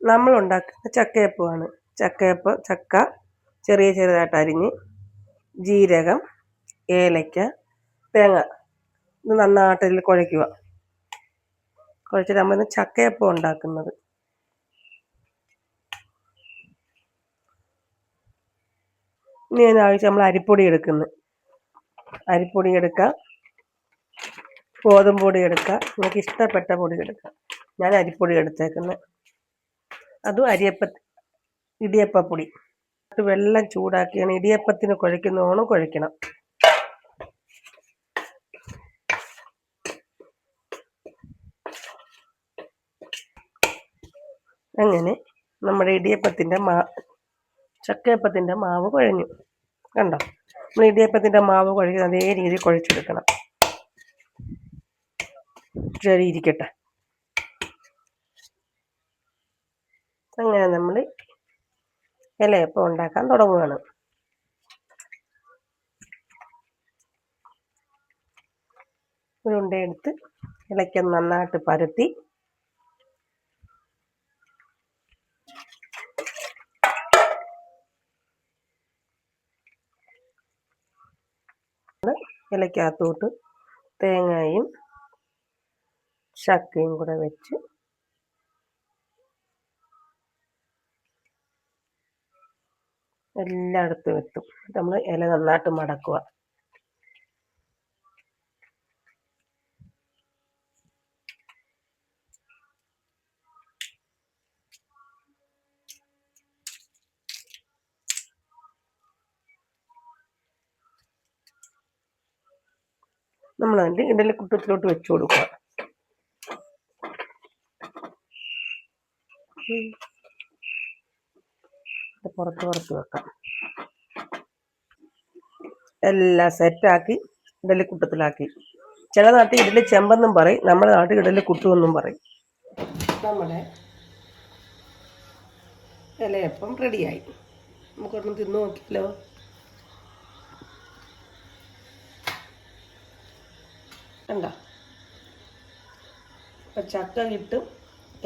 നമ്മൾ ഉണ്ടാക്കുന്ന ചക്കയപ്പമാണ്. ചക്ക ചെറുതായിട്ട് അരിഞ്ഞ്, ജീരകം, ഏലയ്ക്ക, തേങ്ങ ഇത് നന്നായിട്ട് ഇതിൽ കുഴയ്ക്കുക. കുഴച്ചിട്ട് നമ്മൾ ചക്കയപ്പം ഉണ്ടാക്കുന്നത്. ഇനി അതിനാവശ്യം നമ്മൾ അരിപ്പൊടി എടുക്കുന്നു. അരിപ്പൊടി എടുക്കുക, ഗോതമ്പ് പൊടി എടുക്കുക, നിങ്ങൾക്ക് ഇഷ്ടപ്പെട്ട പൊടി എടുക്കുക. ഞാൻ അരിപ്പൊടി എടുത്തേക്കുന്നത്. അതും ഇടിയപ്പപ്പൊടി. വെള്ളം ചൂടാക്കിയാണ് ഇടിയപ്പത്തിന് കുഴയ്ക്കുന്നോണം കുഴയ്ക്കണം. അങ്ങനെ നമ്മുടെ ചക്കയപ്പത്തിൻ്റെ മാവ് കുഴഞ്ഞു. കണ്ടോ? നമ്മൾ ഇടിയപ്പത്തിൻ്റെ മാവ് കുഴയ്ക്കുന്ന അതേ രീതിയിൽ കുഴച്ചെടുക്കണം. ശരി, ഇരിക്കട്ടെ. അങ്ങനെ നമ്മൾ ഇലയപ്പം ഉണ്ടാക്കാൻ തുടങ്ങുകയാണ്. ഉരുണ്ടയെടുത്ത് ഇലയ്ക്ക നന്നായിട്ട് പരത്തി ഇലയ്ക്കകത്തോട്ട് തേങ്ങയും ചക്കയും കൂടെ വെച്ച് എല്ലായിടത്തും എത്തും. നമ്മൾ ഇല നന്നായിട്ട് മടക്കുക. നമ്മൾ അതിൻ്റെ ഇഡലിക്കുട്ടത്തിലോട്ട് വെച്ച് കൊടുക്കുക. പുറത്ത് വെക്കാം. എല്ലാം സെറ്റാക്കി ഇഡലിക്കുട്ടത്തിലാക്കി. ചില നാട്ടിൽ ഇഡലി ചെമ്പെന്നും പറയും, നമ്മുടെ നാട്ടിൽ ഇഡലി കുട്ടുമെന്നും പറയും. നമ്മുടെ ഇലയപ്പം റെഡിയായി. നമുക്കൊരെണ്ണം തിന്നു നോക്കിയല്ലോ. കണ്ടോ? അപ്പം ചക്ക കിട്ടും.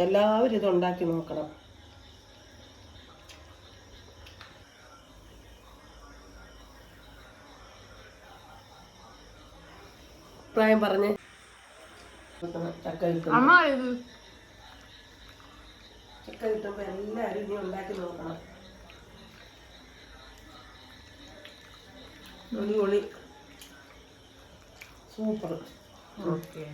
എല്ലാവരും ഇത് ഉണ്ടാക്കി നോക്കണം. അഭിപ്രായം പറഞ്ഞ് ചക്ക കിട്ടുമ്പോൾ എല്ലാവരും ഇനി ഉണ്ടാക്കി നോക്കണം. അടിപൊളി, സൂപ്പർ. ഓക്കെ.